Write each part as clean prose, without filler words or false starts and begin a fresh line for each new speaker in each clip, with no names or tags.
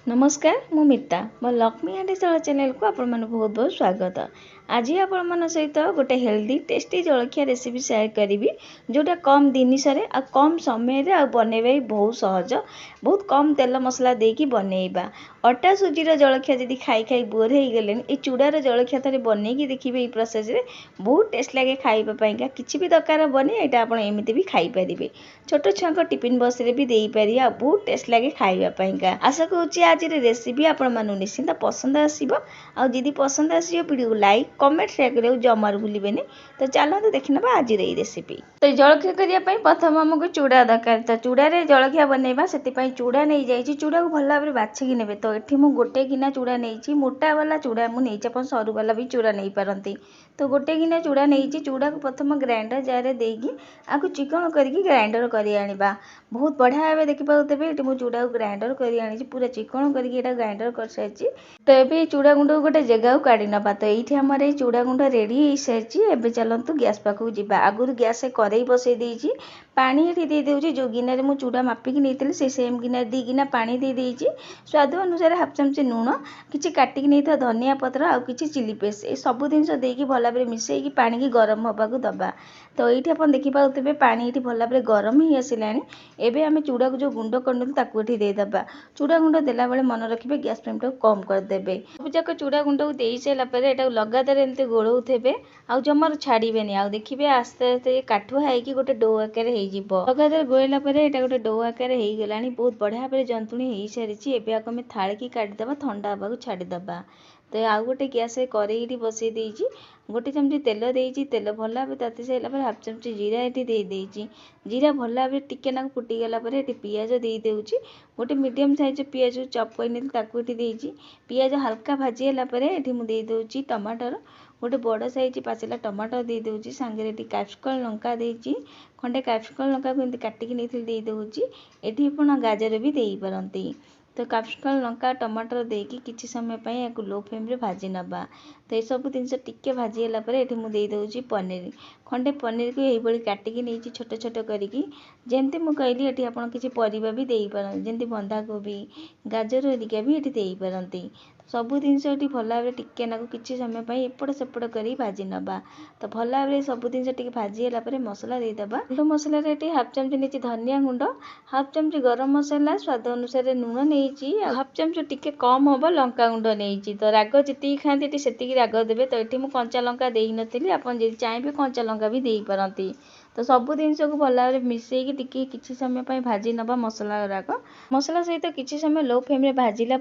नमस्कार मु मिता मो लक्ष्मी हांडीशाला चैनल को आपण मन बहुत बहुत स्वागत। आज आपण मन सहित गोटे हेल्दी टेस्टी जलखिया रेसिपी शेयर करी जोटा कम जिनिस आ कम समय रे आ बनैबा बहुत सहज, बहुत कम तेल मसला देकी बनैबा। अटा सुजीर जलखिया जदि खाई खाई बोर हो गले ये चूड़ार जलखिया थे बनईकी देखिए ये प्रोसेस रे बहुत टेस्ट लगे खाइबा किसी भी दरकार बने यहाँ आप एमती भी खाईपारे। छोट छुआ टिफिन बस रे भी दे पारे आ बहुत टेस्ट लगे खाइबा। आशा करुँच आज रेसिपी आपण मानू निश्चिंत पसंद आसीबो। आ जदि पसंद आसीबो वीडियो लाइक कमेंट शेयर करियो जमार भूलिबेनी। तो चलते देखिनबा आज ये रेसिपी। तो जलखिया करिया पई प्रथम हमको चूड़ा दरकार। तो चूड़ा रे जलखिया बनैबा से चूड़ा नहीं जाइए चूड़ा को भल भाव बाछिकी नेबे। तो ये मुझे गोटे गिना चूड़ा नहीं मोटा वाला चूड़ा मुझे आप सरू वाला भी चूड़ा नहीं पारती। तो गोटे गिना चूड़ा नहीं चूड़ा को प्रथम ग्राइंडर जार देकी आपको चिकन करके ग्राइंडर कर आनिबा। बहुत बढ़िया भाव देखिपारे ये मुझे चूड़ा को ग्राइंडर कर आनी पूरा चिकन करके ग्राइंडर कर सारी। तो ये चूड़ा गुंड को गोटे जगह को काढ़ी नवा। तो ये आमर ये चूड़ा गुंड रेडी हो सारी। एवं चलतु गैस पाखक जा आगुरी गैस कड़े बसई देती पानी ये दे दूँ जो गिनारे मुझे चूड़ा मापिकी नहीं से सेम गिनारे 2 गिना पानी दे देती स्वाद अनुसार हाफ चामच लुण किसी काटिकी नहीं धनिया पत्र आ कि चिली पेस्ट ये सब जिन देकी भल भाव मिसईकी पानी की गरम होगा दबा। तो ये आप देखिपे पानी ये भल भाव गरम ही आसला। एवं आम चूड़ा को जो गुंड कर देदेबा। चूड़ा गुंड देला बेले मन रखिए गैस फ्लेम टाक कम करदे। सबजाक चूड़ा गुंड को दे सारापर लगातार एमती गोलौथे आ जमार छाड़बेनि आ देखिए आस्ते आस्ते काठुआ होगी गोटे डो आकार लगातार गोला गोटे डो आकार हो गला। बहुत बढ़िया भाव जंतुणी हो सारी। एवं आम थाली की काटिदेबा ठंडा हवा छाड़देबा। तो आउ गोटे गैस कड़े बसई देती गोटे चमच तेल देती तेल भल भाव ताती सारापर हाफ चमच जीरा ये देती जीरा भल भाव टिके फुटीगला पियाज दे दूँगी गोटे मीडियम साइज पियाज चप कर पियाज हल्का भाजीगला ये मुझे दूँगी टमाटर गोटे बड़ साइज पाचिला टमाटर दे दूँगी सांगे कैप्सिकम लंका देती खंडे कैप्सिकम लंका को काटिकी नहीं दे दूँगी ये गाजर भी दे पारती। तो कैप्सिकम लंका टमाटर देकी किसी समय या लो फ्लेम रे भाजी नवा। तो ये सब जिन टिके भाजीगला ये मुझे दूँगी पनीर खंडे पनीर को यही काटिकी नहीं छोट छोट करके जमती मुझे कहली ये आप किसी परिवा भी दे पारती जमी बंधाकोबी गाजर हरिका भी ये दे पारती। सबू जिनस भल भाव टिके किसी समय एपट सेपट कर भाजी नवा। तो भल भाव सब जिन भाजीगला मसला देदेबा। गुंड मसला हाफ चमच नहीं धनिया गुंड हाफ चमच गरम मसला स्वाद अनुसार लुण नहीं हाफ चमच टिके कम हम लंका गुंड नहीं। तो राग जी खाती से राग देवे। तो ये मुझे कंचा लंका दे नी आप चाहिए कंचा लंका भी दे पारती। तो सब जिनस को भल भाव मिसईकी किसी समय भाजी नवा मसला गुराक मसला सहित किसी समय लो फ्लेम रे भाजिला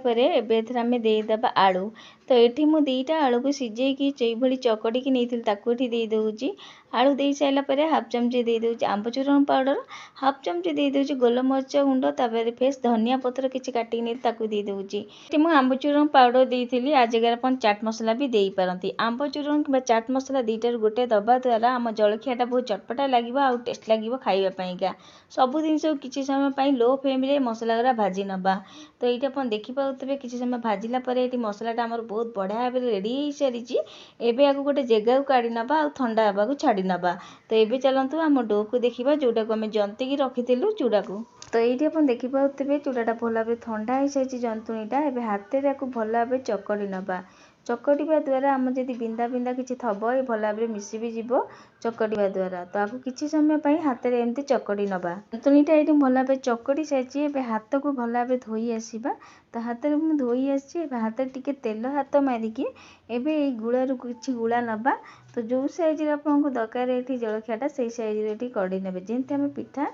आम देदेबा आलू। तो ये मुझे 2टा आलू को सीझेकी भली चकड़ी नहीं दे दूँगी आलू दे सारापर हाफ चमच दे दूँगी आंबचूरण पाउडर हाफ चमच दे दूँगी गोलमरीच गुंड तापर फेस धनिया पत्र किसी काटिकी नहीं दे दूँगी। मुझे आंबचूरण पाउडर देती आज जगह चाट मसला भी दे पारती। आंबचूरण कि चाट मसला 2टार गोटे दबा द्वारा आम जलखियाटा बहुत चटपटा लगे आ टेस्ट लगे खाइबापा। सब जिन किसी समय लो फ्लेम रे मसला गुरा भाजी नवा। तो ये आप देखिपे किसी समय भाजिला मसलाटा आमर बहुत बढ़िया भाव रेडी हो सारी। एवं आपको गोटे जगह को काढ़ी नवा आ ठंडा हवा छाड़ी नवा। तो ये चलतु आम डो को देखा जोटा को आम जंतिकी रखी चूड़ा को। तो ये आप देखिपे चूड़ाटा भल भाव ठंडा हो सारी जंतुणीटा एवं हाथ में भल भाव चकड़ी नवा। चकटिया द्वारा आम जब बिंदा बिंदा किसी थब ये भल भाव मिसी भी जीव चकटिया द्वारा। तो आपको किसी समय हाथ में एमती चकड़ी नवा। जंतुणीटा ये भल भाव चकड़ी सारी हाथ को भल भाव धोई आसवा। तो हाथ में मुझे धोई आसी हाथ टिके तेल हाथ मारिकी एवं गुड़ारू किसी गुड़ा नवा। तो जो साइज आपको दरकार ये जलखियाटा से साइज कड़ी ने जमी आम पिठा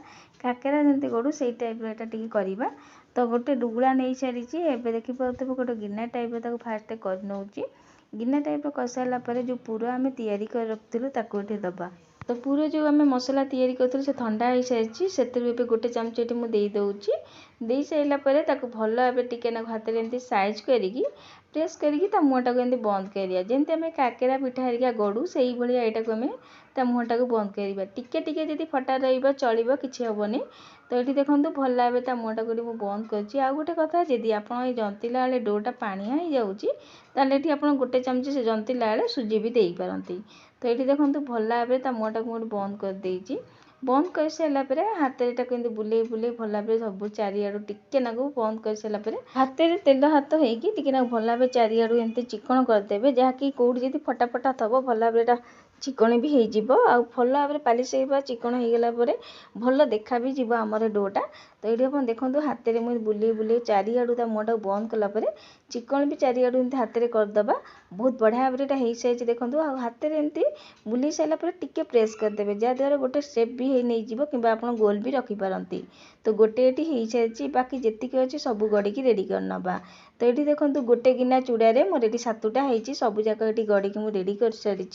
काकेरा जमी गढ़ू से टाइप ये करवा। तो गोटे डुगुला नहीं सारी एवं देखिपे गोटे गिना टाइप फास्ट कर नौची गिना टाइप कर सारापर जो पूरा आम तैयारी कर रखिलु ताको दबा। तो पूरा जो आम मसला तैयारी करथिलु से ठंडा हो सारी से गोटे चमच ये मुझे दूँगी दे सारापर भल भाव टिके हाथ में एमती साइज करी प्रेस करके मुँहटा को एमती बंद करिया जमी आम काकेरा पिठा हरिका गढ़ू से भाया यहाँ आम मुँहटा को बंद करवा। टिके टिके जब फटा रही चलो किसी हेनी। तो ये देखो भल भाव मुँहटा को बंद कर गोटे कथा जदि आप जंतिला बेले डोटा पानिया हो जाए ये आप गोटे चमच से जंतिला बेले सुजी भी दे पारती। तो ये देखो भल भाव मुँहटा को बंद कर देती बंद कर सारा पर हाथ में बुले बुले भल भाव सब चारिआडू टिके नाकू बंद कर सारा पर हाथ में तेल हाथ होगी टिके नाकू भल भाव चारिआडू एमती चिकन करदेवे जहाँकि कौटी जब फटा फटा थब भल भाव चिकन भी हो भल भाव पालिश चिकन हो गला भल देखा भी जीव आमर डोटा। तो ये आप देखो हाथ में मुझे बुले बुले चारिआडू मुँह बंद कलापर चिकन भी चारिआडू एमती हाथ में करदे बहुत बढ़िया भाव में हो सारी देखो हाथ में एमती बुले सारापर टिके प्रेस करदे जहाँद्वारा गोटे स्टेप भी नहीं जीव कि आप गोल भी रखिपारती। तो गोटे ये हो सारी बाकी जीक अच्छी सब गड़ी रेडी करनवा। तो ये देखो गोटे गिना चूड़ारे मोर ये 7टा होती सबूक ये गड़ी मुझे रेडी कर सारी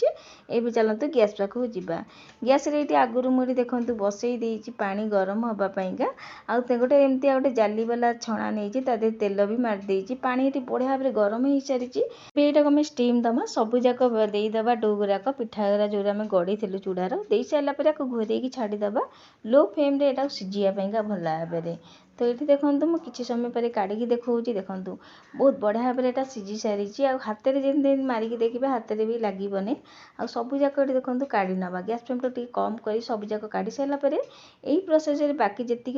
ये चलतु गैस पाखक जावा। गैस ये आगुरी मुझे देखो बसई देती पानी गरम हाँपाइका आउ गोटे एमती गोटे जाली वाला छणा नहीं तादे तेल भी मारिदे पानी ये बढ़िया भाव गरम हो सारी यहाँ आम स्टीम दमा सबूक देदेबा डो गुराक पिठा गुरा जो आम गढ़ी चूड़ार दे सारापर घोरैकी छाड़ीदबा लो फ्लेम रे सीझापी भल भाव। तो ये देखो मुझे किसी समय पर काढ़ी देखा देखूँ बहुत बढ़िया भाव में सीझी सारी हाथ में जमी मारिक देखिए हाथ में भी लगे आ सबूक देखो काढ़ी नवा गैस फ्लेम टी कम कर सबूक काढ़ी सारापर यही प्रोसेस बाकी जीक थी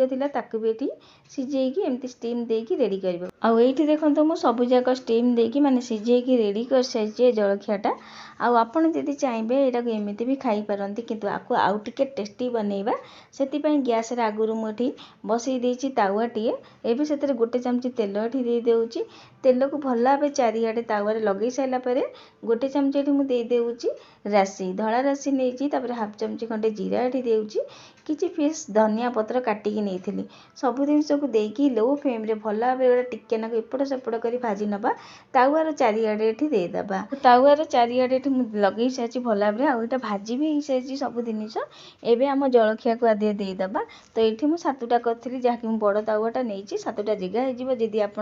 भी ये सीझेकी एमती स्टीम देकी रेडी कर। आईठी देखो मुझे सबूक स्टीम देकी माने सीझेकी रेडी कर सारी जलखियाटा। आपड़ जदि चाहिए यहाँ एमती भी खाई पारती किंतु आपको आउ टिके टेस्टी बनैबा से गैस आगुरी मुझे बसई देती तावाटे एवं से गोटे चामच तेल ये दे दूँगी तेल को भल भाव चारिआडे तावारे लगे सारापर गोटे चामच ये मुझे देदेवी राशि धड़ा राशि नहीं हाफ चामच खंडे जीरा ये देउची किसी पीस धनिया पत्र काटिकी नहीं सब जिनस को देकी लो फ्लेम रे भल भाव टिके नाक एपट सेपट कर भाजी नवा तावार चारिआडे ये देदेबा तावार चारिआडे लगे सारी भल भाव आईटा भाजी भी हो सारी सब जिनस एवं आम जलखिया को आदि देदेबा। तो ये मुझे 7टा करी जहाँकि बड़ तावाटा नहीं 7टा जगह होदी आप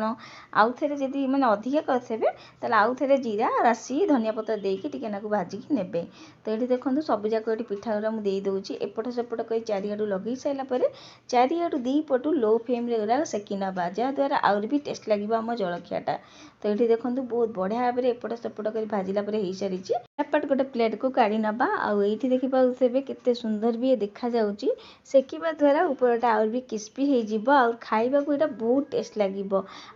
आउ थे जब मैंने अधिका करते आउ थे जीरा राशि धनिया पत्र देकी टिके नाकू भाजिकी नेबे। तो ये देखो सबूक ये पिठा गुरा मुझे देदे एपट सेपट कर चारिआडू लगे सारापर चारिआडू दी पटू लो फ्लेम रे सेकी नवा जहाँद्वारा आउरी भी टेस्ट लगे आम जलखियाटा। तो ये देखो बहुत बढ़िया भाव में एपट सेपट कर भाजिला हो सारी एपट गोटे प्लेट को काढ़ी नवा आईठी देखिए केते सुंदर भी देखा जाउची सेकिबा द्वारा ऊपरटा आउर भी क्रिस्पी हो खाइबा को यहाँ बहुत टेस्ट लगे।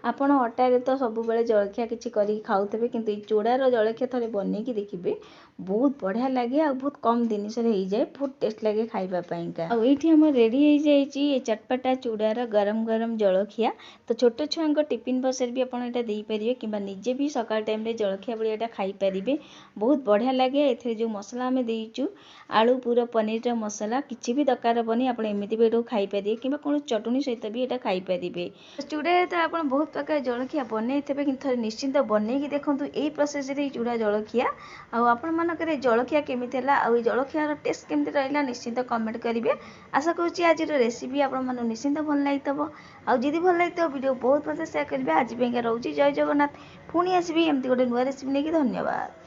आपड़ अटारे तो सब बेले जलखिया किसी कर खाऊे किंतु चूड़ार जलखिया थे बनईकी देखिए बहुत बढ़िया लगे आ बहुत कम जिनस जाए बहुत टेस्ट लगे खाइबापा। आईठी आम रेडी हो जाए चटपटा चूड़ार गरम गरम जलखिया। तो छोट छुआ टिफिन बक्स भी आपड़ यहाँ देपारे कि निजे भी सकाल टाइम जलखिया बेले यहाँ खाईपारे बहुत बढ़िया लगे। ए जो मसला आम देचु आलू पूरा पनीर मसला किसी भी दरकार बनी आप एमती भी ये खाईपारे कि कौन चटनी सहित भी यहाँ खाईपारे। चूड़ा तो आप बहुत प्रकार जलखिया बनई थे कि निश्चिंत बनईकी देखूँ यही प्रोसेस चूड़ा जलखिया आपण मानक जलखिया केमी जलखियार टेस्ट केमती रहा निश्चिंत कमेंट करेंगे। आशा करुँच आज रेसिपी आपण निश्चिंत भल लगी आदि भल लगी वीडियो बहुत मत सेयार करेंगे। आज रोचे जय जगन्नाथ पुणी आसबि एमती गोटे नुआ रेसिपी नहीं। धन्यवाद।